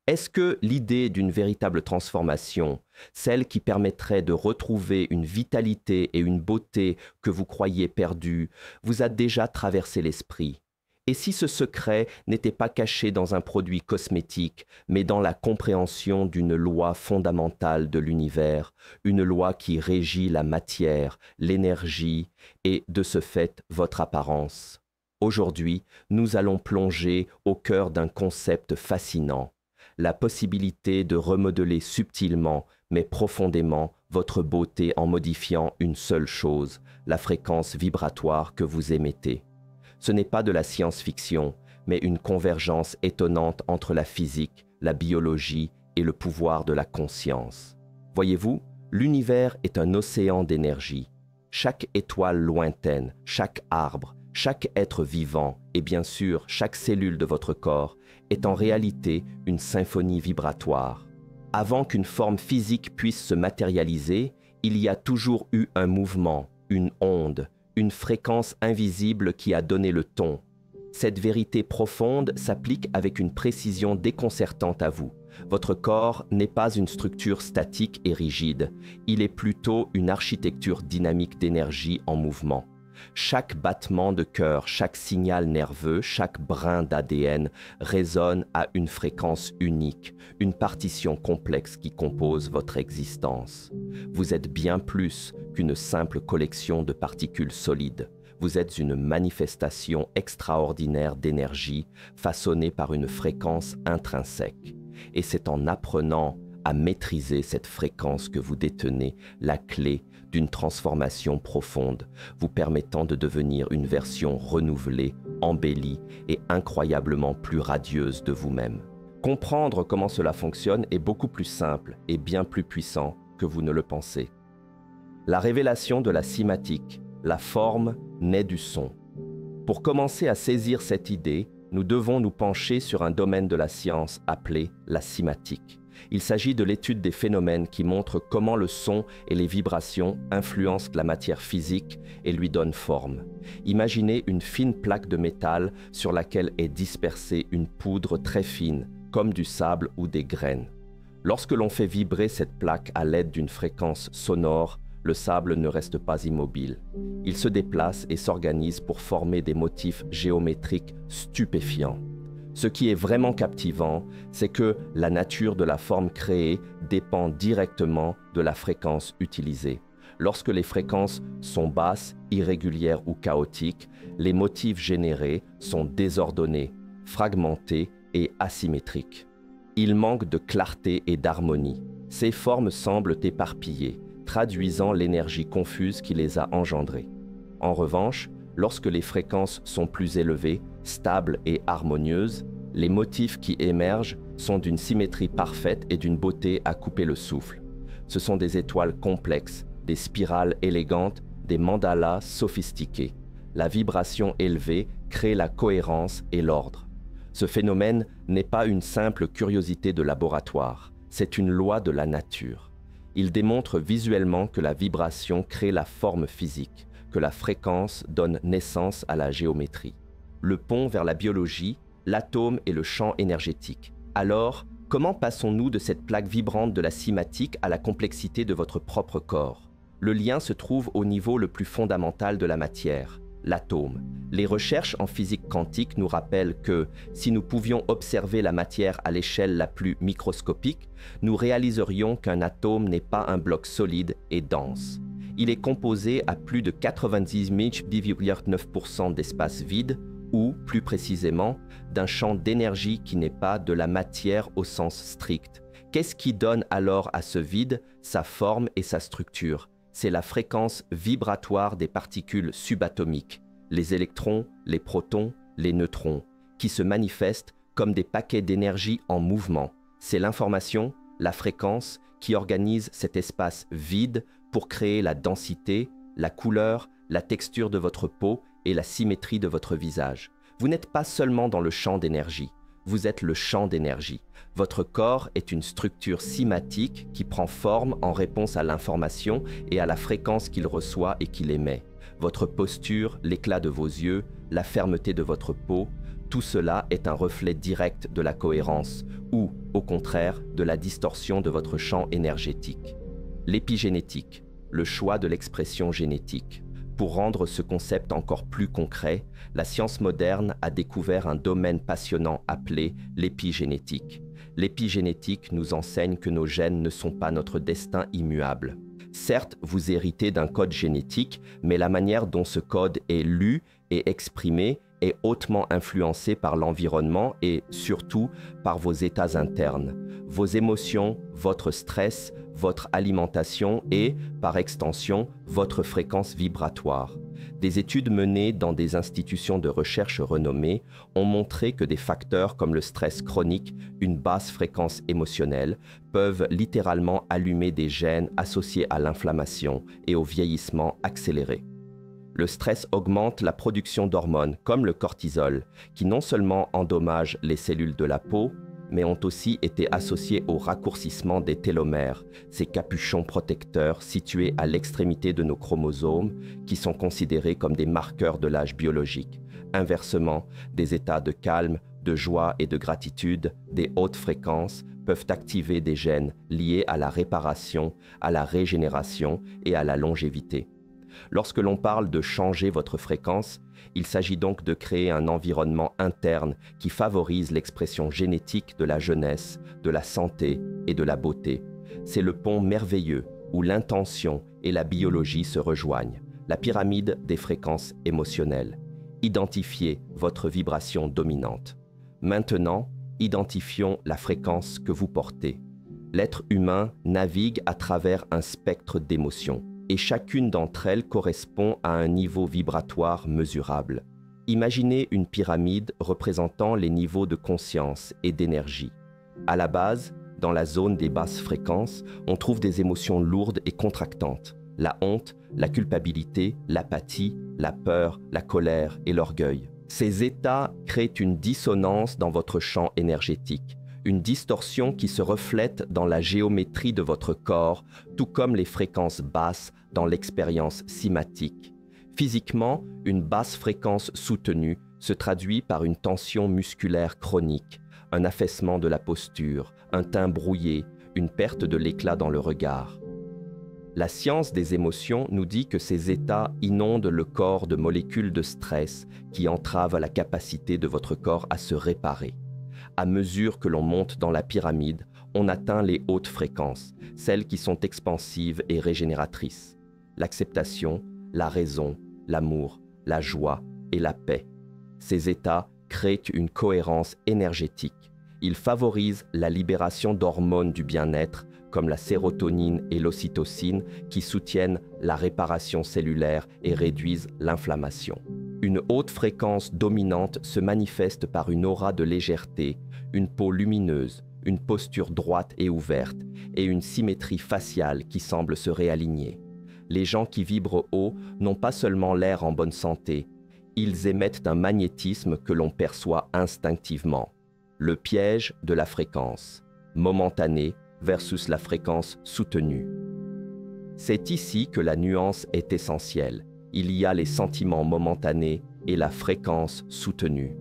Est-ce que l'idée d'une véritable transformation, celle qui permettrait de retrouver une vitalité et une beauté que vous croyiez perdues, vous a déjà traversé l'esprit? Et si ce secret n'était pas caché dans un produit cosmétique, mais dans la compréhension d'une loi fondamentale de l'univers, une loi qui régit la matière, l'énergie et, de ce fait, votre apparence? Aujourd'hui, nous allons plonger au cœur d'un concept fascinant, la possibilité de remodeler subtilement, mais profondément, votre beauté en modifiant une seule chose, la fréquence vibratoire que vous émettez. Ce n'est pas de la science-fiction, mais une convergence étonnante entre la physique, la biologie et le pouvoir de la conscience. Voyez-vous, l'univers est un océan d'énergie. Chaque étoile lointaine, chaque arbre, chaque être vivant et bien sûr chaque cellule de votre corps est en réalité une symphonie vibratoire. Avant qu'une forme physique puisse se matérialiser, il y a toujours eu un mouvement, une onde, une fréquence invisible qui a donné le ton. Cette vérité profonde s'applique avec une précision déconcertante à vous. Votre corps n'est pas une structure statique et rigide, il est plutôt une architecture dynamique d'énergie en mouvement. Chaque battement de cœur, chaque signal nerveux, chaque brin d'ADN résonne à une fréquence unique, une partition complexe qui compose votre existence. Vous êtes bien plus qu'une simple collection de particules solides. Vous êtes une manifestation extraordinaire d'énergie façonnée par une fréquence intrinsèque. Et c'est en apprenant à maîtriser cette fréquence que vous détenez la clé d'une transformation profonde, vous permettant de devenir une version renouvelée, embellie et incroyablement plus radieuse de vous-même. Comprendre comment cela fonctionne est beaucoup plus simple et bien plus puissant que vous ne le pensez. La révélation de la cymatique, la forme naît du son. Pour commencer à saisir cette idée, nous devons nous pencher sur un domaine de la science appelé la cymatique. Il s'agit de l'étude des phénomènes qui montrent comment le son et les vibrations influencent la matière physique et lui donnent forme. Imaginez une fine plaque de métal sur laquelle est dispersée une poudre très fine, comme du sable ou des graines. Lorsque l'on fait vibrer cette plaque à l'aide d'une fréquence sonore, le sable ne reste pas immobile. Il se déplace et s'organise pour former des motifs géométriques stupéfiants. Ce qui est vraiment captivant, c'est que la nature de la forme créée dépend directement de la fréquence utilisée. Lorsque les fréquences sont basses, irrégulières ou chaotiques, les motifs générés sont désordonnés, fragmentés et asymétriques. Il manque de clarté et d'harmonie. Ces formes semblent éparpillées, traduisant l'énergie confuse qui les a engendrées. En revanche, lorsque les fréquences sont plus élevées, stables et harmonieuses, les motifs qui émergent sont d'une symétrie parfaite et d'une beauté à couper le souffle. Ce sont des étoiles complexes, des spirales élégantes, des mandalas sophistiqués. La vibration élevée crée la cohérence et l'ordre. Ce phénomène n'est pas une simple curiosité de laboratoire, c'est une loi de la nature. Il démontre visuellement que la vibration crée la forme physique, que la fréquence donne naissance à la géométrie. Le pont vers la biologie, l'atome et le champ énergétique. Alors, comment passons-nous de cette plaque vibrante de la cymatique à la complexité de votre propre corps? Le lien se trouve au niveau le plus fondamental de la matière, l'atome. Les recherches en physique quantique nous rappellent que, si nous pouvions observer la matière à l'échelle la plus microscopique, nous réaliserions qu'un atome n'est pas un bloc solide et dense. Il est composé à plus de 99,9% d'espace vide, ou, plus précisément, d'un champ d'énergie qui n'est pas de la matière au sens strict. Qu'est-ce qui donne alors à ce vide sa forme et sa structure? C'est la fréquence vibratoire des particules subatomiques, les électrons, les protons, les neutrons, qui se manifestent comme des paquets d'énergie en mouvement. C'est l'information, la fréquence, qui organise cet espace vide pour créer la densité, la couleur, la texture de votre peau et la symétrie de votre visage. Vous n'êtes pas seulement dans le champ d'énergie, vous êtes le champ d'énergie. Votre corps est une structure cymatique qui prend forme en réponse à l'information et à la fréquence qu'il reçoit et qu'il émet. Votre posture, l'éclat de vos yeux, la fermeté de votre peau, Tout cela est un reflet direct de la cohérence ou, au contraire, de la distorsion de votre champ énergétique. L'épigénétique, le choix de l'expression génétique. Pour rendre ce concept encore plus concret, la science moderne a découvert un domaine passionnant appelé l'épigénétique. L'épigénétique nous enseigne que nos gènes ne sont pas notre destin immuable. Certes, vous héritez d'un code génétique, mais la manière dont ce code est lu et exprimé est hautement influencée par l'environnement et surtout par vos états internes, vos émotions, votre stress, votre alimentation et, par extension, votre fréquence vibratoire. Des études menées dans des institutions de recherche renommées ont montré que des facteurs comme le stress chronique, une basse fréquence émotionnelle, peuvent littéralement allumer des gènes associés à l'inflammation et au vieillissement accéléré. Le stress augmente la production d'hormones comme le cortisol, qui non seulement endommagent les cellules de la peau, mais ont aussi été associés au raccourcissement des télomères, ces capuchons protecteurs situés à l'extrémité de nos chromosomes qui sont considérés comme des marqueurs de l'âge biologique. Inversement, des états de calme, de joie et de gratitude, des hautes fréquences, peuvent activer des gènes liés à la réparation, à la régénération et à la longévité. Lorsque l'on parle de changer votre fréquence, il s'agit donc de créer un environnement interne qui favorise l'expression génétique de la jeunesse, de la santé et de la beauté. C'est le pont merveilleux où l'intention et la biologie se rejoignent, la pyramide des fréquences émotionnelles. Identifiez votre vibration dominante. Maintenant, identifions la fréquence que vous portez. L'être humain navigue à travers un spectre d'émotions, et chacune d'entre elles correspond à un niveau vibratoire mesurable. Imaginez une pyramide représentant les niveaux de conscience et d'énergie. À la base, dans la zone des basses fréquences, on trouve des émotions lourdes et contractantes. La honte, la culpabilité, l'apathie, la peur, la colère et l'orgueil. Ces états créent une dissonance dans votre champ énergétique, une distorsion qui se reflète dans la géométrie de votre corps, tout comme les fréquences basses dans l'expérience cymatique. Physiquement, une basse fréquence soutenue se traduit par une tension musculaire chronique, un affaissement de la posture, un teint brouillé, une perte de l'éclat dans le regard. La science des émotions nous dit que ces états inondent le corps de molécules de stress qui entravent la capacité de votre corps à se réparer. À mesure que l'on monte dans la pyramide, on atteint les hautes fréquences, celles qui sont expansives et régénératrices. L'acceptation, la raison, l'amour, la joie et la paix. Ces états créent une cohérence énergétique. Ils favorisent la libération d'hormones du bien-être, comme la sérotonine et l'ocytocine, qui soutiennent la réparation cellulaire et réduisent l'inflammation. Une haute fréquence dominante se manifeste par une aura de légèreté, une peau lumineuse, une posture droite et ouverte, et une symétrie faciale qui semble se réaligner. Les gens qui vibrent haut n'ont pas seulement l'air en bonne santé, ils émettent un magnétisme que l'on perçoit instinctivement. Le piège de la fréquence, momentanée versus la fréquence soutenue. C'est ici que la nuance est essentielle. Il y a les sentiments momentanés et la fréquence soutenue.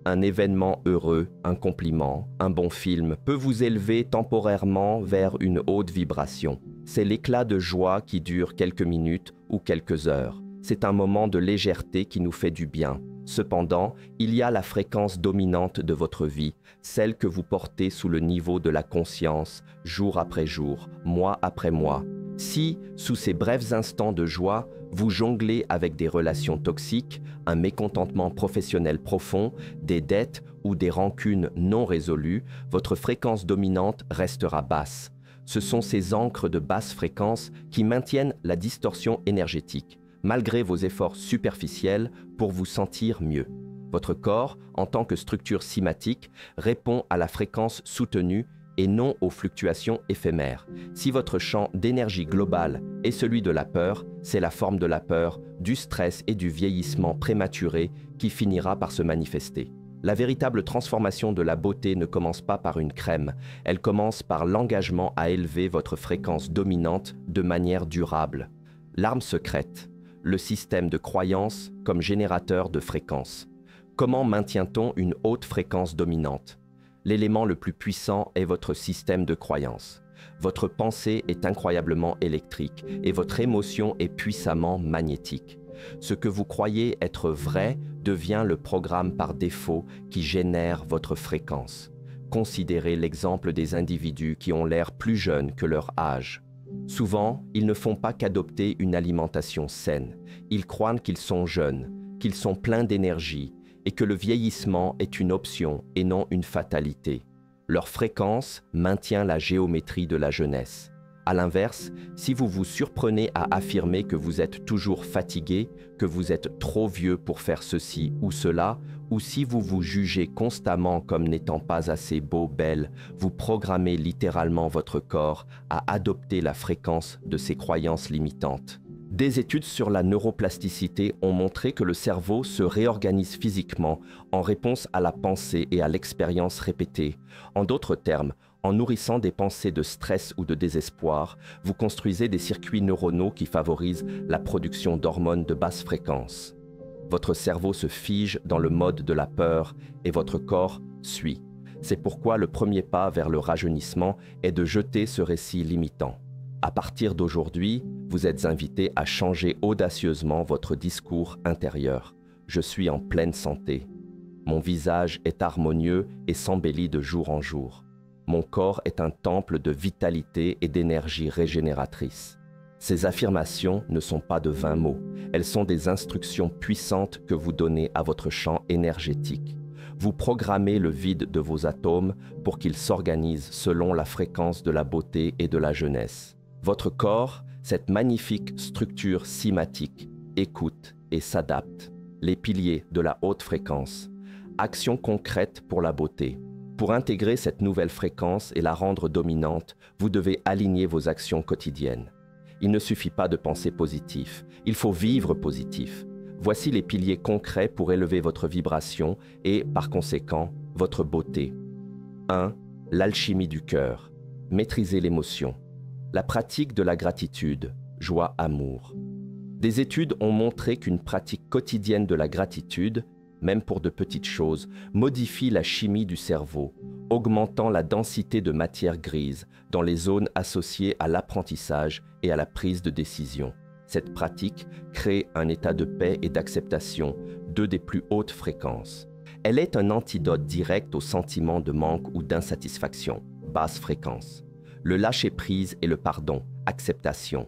Un événement heureux, un compliment, un bon film peut vous élever temporairement vers une haute vibration. C'est l'éclat de joie qui dure quelques minutes ou quelques heures. C'est un moment de légèreté qui nous fait du bien. Cependant, il y a la fréquence dominante de votre vie, celle que vous portez sous le niveau de la conscience, jour après jour, mois après mois. Si, sous ces brefs instants de joie, vous jonglez avec des relations toxiques, un mécontentement professionnel profond, des dettes ou des rancunes non résolues, votre fréquence dominante restera basse. Ce sont ces ancres de basse fréquence qui maintiennent la distorsion énergétique, malgré vos efforts superficiels pour vous sentir mieux. Votre corps, en tant que structure cymatique, répond à la fréquence soutenue et non aux fluctuations éphémères. Si votre champ d'énergie globale est celui de la peur, c'est la forme de la peur, du stress et du vieillissement prématuré qui finira par se manifester. La véritable transformation de la beauté ne commence pas par une crème, elle commence par l'engagement à élever votre fréquence dominante de manière durable. L'arme secrète, le système de croyance comme générateur de fréquences. Comment maintient-on une haute fréquence dominante? L'élément le plus puissant est votre système de croyance. Votre pensée est incroyablement électrique et votre émotion est puissamment magnétique. Ce que vous croyez être vrai devient le programme par défaut qui génère votre fréquence. Considérez l'exemple des individus qui ont l'air plus jeunes que leur âge. Souvent, ils ne font pas qu'adopter une alimentation saine. Ils croient qu'ils sont jeunes, qu'ils sont pleins d'énergie et que le vieillissement est une option et non une fatalité. Leur fréquence maintient la géométrie de la jeunesse. À l'inverse, si vous vous surprenez à affirmer que vous êtes toujours fatigué, que vous êtes trop vieux pour faire ceci ou cela, ou si vous vous jugez constamment comme n'étant pas assez beau, belle, vous programmez littéralement votre corps à adopter la fréquence de ces croyances limitantes. Des études sur la neuroplasticité ont montré que le cerveau se réorganise physiquement en réponse à la pensée et à l'expérience répétée. En d'autres termes, en nourrissant des pensées de stress ou de désespoir, vous construisez des circuits neuronaux qui favorisent la production d'hormones de basse fréquence. Votre cerveau se fige dans le mode de la peur et votre corps suit. C'est pourquoi le premier pas vers le rajeunissement est de jeter ce récit limitant. À partir d'aujourd'hui, vous êtes invité à changer audacieusement votre discours intérieur. Je suis en pleine santé. Mon visage est harmonieux et s'embellit de jour en jour. Mon corps est un temple de vitalité et d'énergie régénératrice. Ces affirmations ne sont pas de vains mots. Elles sont des instructions puissantes que vous donnez à votre champ énergétique. Vous programmez le vide de vos atomes pour qu'ils s'organisent selon la fréquence de la beauté et de la jeunesse. Votre corps, cette magnifique structure cymatique, écoute et s'adapte. Les piliers de la haute fréquence. Action concrète pour la beauté. Pour intégrer cette nouvelle fréquence et la rendre dominante, vous devez aligner vos actions quotidiennes. Il ne suffit pas de penser positif, il faut vivre positif. Voici les piliers concrets pour élever votre vibration et, par conséquent, votre beauté. 1. L'alchimie du cœur. Maîtriser l'émotion. La pratique de la gratitude, joie, amour. Des études ont montré qu'une pratique quotidienne de la gratitude, même pour de petites choses, modifie la chimie du cerveau, augmentant la densité de matière grise dans les zones associées à l'apprentissage et à la prise de décision. Cette pratique crée un état de paix et d'acceptation, deux des plus hautes fréquences. Elle est un antidote direct au sentiment de manque ou d'insatisfaction, basse fréquence. Le lâcher-prise et le pardon, acceptation.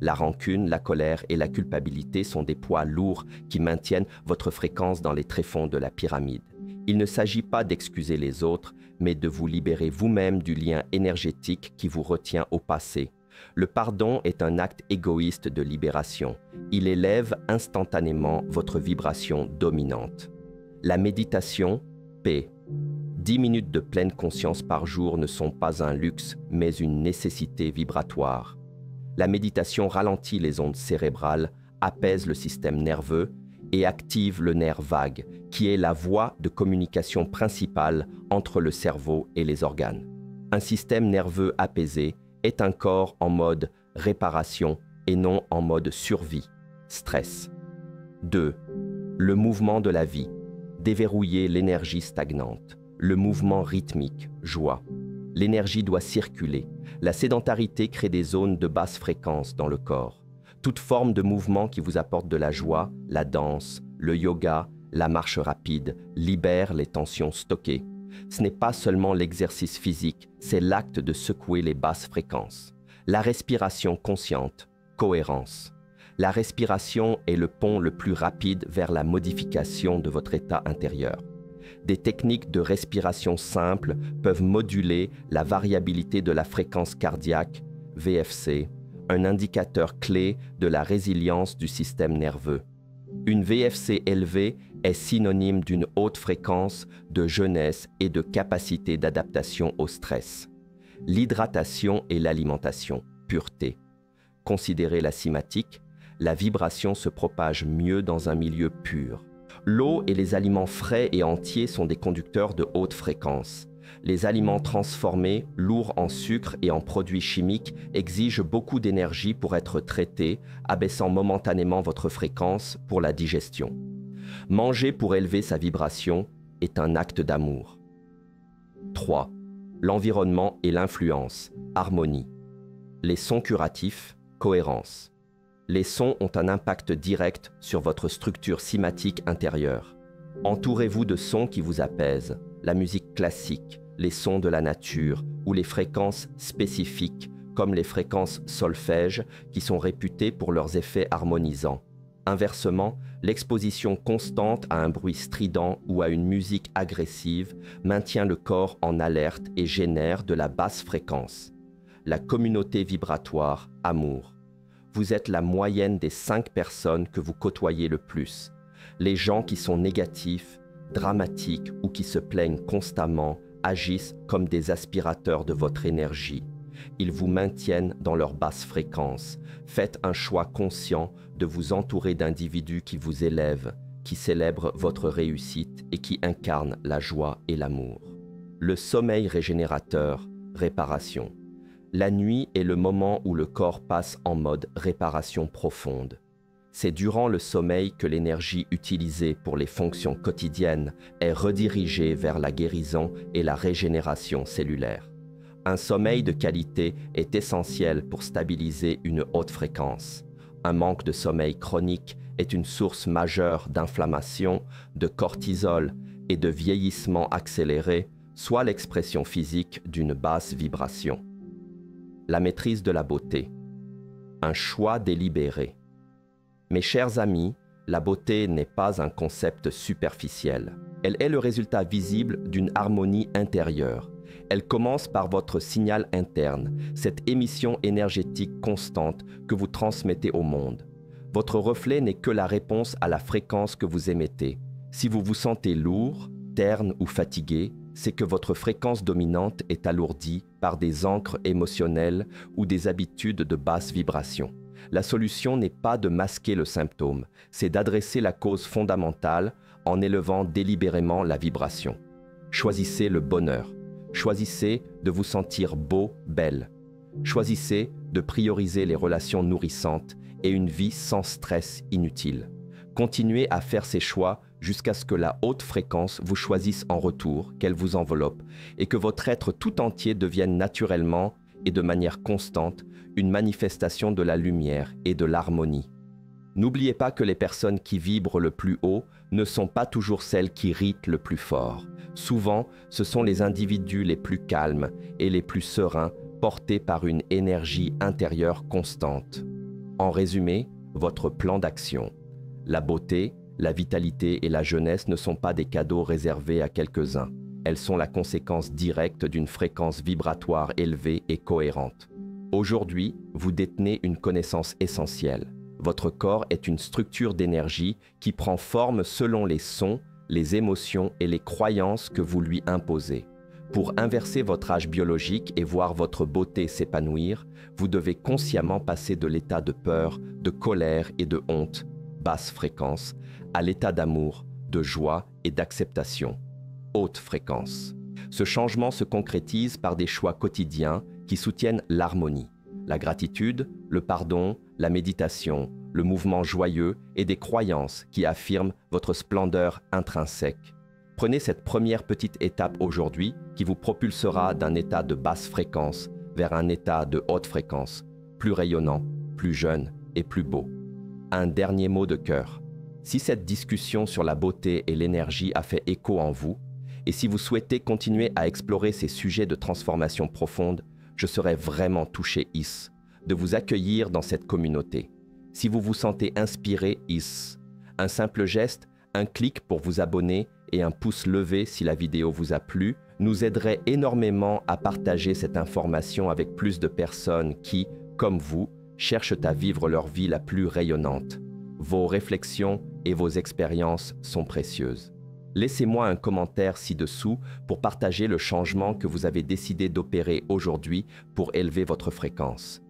La rancune, la colère et la culpabilité sont des poids lourds qui maintiennent votre fréquence dans les tréfonds de la pyramide. Il ne s'agit pas d'excuser les autres, mais de vous libérer vous-même du lien énergétique qui vous retient au passé. Le pardon est un acte égoïste de libération. Il élève instantanément votre vibration dominante. La méditation, paix. 10 minutes de pleine conscience par jour ne sont pas un luxe, mais une nécessité vibratoire. La méditation ralentit les ondes cérébrales, apaise le système nerveux et active le nerf vague, qui est la voie de communication principale entre le cerveau et les organes. Un système nerveux apaisé est un corps en mode réparation et non en mode survie, stress. 2. Le mouvement de la vie. Déverrouiller l'énergie stagnante. Le mouvement rythmique, joie. L'énergie doit circuler. La sédentarité crée des zones de basse fréquence dans le corps. Toute forme de mouvement qui vous apporte de la joie, la danse, le yoga, la marche rapide, libère les tensions stockées. Ce n'est pas seulement l'exercice physique, c'est l'acte de secouer les basses fréquences. La respiration consciente, cohérence. La respiration est le pont le plus rapide vers la modification de votre état intérieur. Des techniques de respiration simples peuvent moduler la variabilité de la fréquence cardiaque, VFC, un indicateur clé de la résilience du système nerveux. Une VFC élevée est synonyme d'une haute fréquence de jeunesse et de capacité d'adaptation au stress. L'hydratation et l'alimentation, pureté. Considérez la cymatique, la vibration se propage mieux dans un milieu pur. L'eau et les aliments frais et entiers sont des conducteurs de haute fréquence. Les aliments transformés, lourds en sucre et en produits chimiques, exigent beaucoup d'énergie pour être traités, abaissant momentanément votre fréquence pour la digestion. Manger pour élever sa vibration est un acte d'amour. 3. L'environnement et l'influence, harmonie. Les sons curatifs, cohérence. Les sons ont un impact direct sur votre structure cymatique intérieure. Entourez-vous de sons qui vous apaisent, la musique classique, les sons de la nature ou les fréquences spécifiques comme les fréquences solfège qui sont réputées pour leurs effets harmonisants. Inversement, l'exposition constante à un bruit strident ou à une musique agressive maintient le corps en alerte et génère de la basse fréquence. La communauté vibratoire, amour. Vous êtes la moyenne des 5 personnes que vous côtoyez le plus. Les gens qui sont négatifs, dramatiques ou qui se plaignent constamment agissent comme des aspirateurs de votre énergie. Ils vous maintiennent dans leur basse fréquence. Faites un choix conscient de vous entourer d'individus qui vous élèvent, qui célèbrent votre réussite et qui incarnent la joie et l'amour. Le sommeil régénérateur, réparation. La nuit est le moment où le corps passe en mode réparation profonde. C'est durant le sommeil que l'énergie utilisée pour les fonctions quotidiennes est redirigée vers la guérison et la régénération cellulaire. Un sommeil de qualité est essentiel pour stabiliser une haute fréquence. Un manque de sommeil chronique est une source majeure d'inflammation, de cortisol et de vieillissement accéléré, soit l'expression physique d'une basse vibration. La maîtrise de la beauté. Un choix délibéré. Mes chers amis, la beauté n'est pas un concept superficiel. Elle est le résultat visible d'une harmonie intérieure. Elle commence par votre signal interne, cette émission énergétique constante que vous transmettez au monde. Votre reflet n'est que la réponse à la fréquence que vous émettez. Si vous vous sentez lourd, terne ou fatigué, c'est que votre fréquence dominante est alourdie par des ancres émotionnelles ou des habitudes de basse vibration. La solution n'est pas de masquer le symptôme, c'est d'adresser la cause fondamentale en élevant délibérément la vibration. Choisissez le bonheur. Choisissez de vous sentir beau, belle. Choisissez de prioriser les relations nourrissantes et une vie sans stress inutile. Continuez à faire ces choix jusqu'à ce que la haute fréquence vous choisisse en retour, qu'elle vous enveloppe, et que votre être tout entier devienne naturellement et de manière constante une manifestation de la lumière et de l'harmonie. N'oubliez pas que les personnes qui vibrent le plus haut ne sont pas toujours celles qui ritent le plus fort. Souvent, ce sont les individus les plus calmes et les plus sereins, portés par une énergie intérieure constante. En résumé, votre plan d'action. La beauté, la vitalité et la jeunesse ne sont pas des cadeaux réservés à quelques-uns. Elles sont la conséquence directe d'une fréquence vibratoire élevée et cohérente. Aujourd'hui, vous détenez une connaissance essentielle. Votre corps est une structure d'énergie qui prend forme selon les sons, les émotions et les croyances que vous lui imposez. Pour inverser votre âge biologique et voir votre beauté s'épanouir, vous devez consciemment passer de l'état de peur, de colère et de honte, basse fréquence, à l'état d'amour, de joie et d'acceptation, haute fréquence. Ce changement se concrétise par des choix quotidiens qui soutiennent l'harmonie, la gratitude, le pardon, la méditation, le mouvement joyeux et des croyances qui affirment votre splendeur intrinsèque. Prenez cette première petite étape aujourd'hui qui vous propulsera d'un état de basse fréquence vers un état de haute fréquence, plus rayonnant, plus jeune et plus beau. Un dernier mot de cœur. Si cette discussion sur la beauté et l'énergie a fait écho en vous, et si vous souhaitez continuer à explorer ces sujets de transformation profonde, je serais vraiment touché, de vous accueillir dans cette communauté. Si vous vous sentez inspiré, un simple geste, un clic pour vous abonner et un pouce levé si la vidéo vous a plu, nous aiderait énormément à partager cette information avec plus de personnes qui, comme vous, cherchent à vivre leur vie la plus rayonnante. Vos réflexions et vos expériences sont précieuses. Laissez-moi un commentaire ci-dessous pour partager le changement que vous avez décidé d'opérer aujourd'hui pour élever votre fréquence.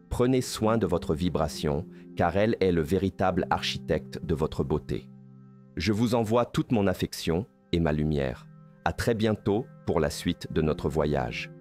Prenez soin de votre vibration, car elle est le véritable architecte de votre beauté. Je vous envoie toute mon affection et ma lumière. À très bientôt pour la suite de notre voyage.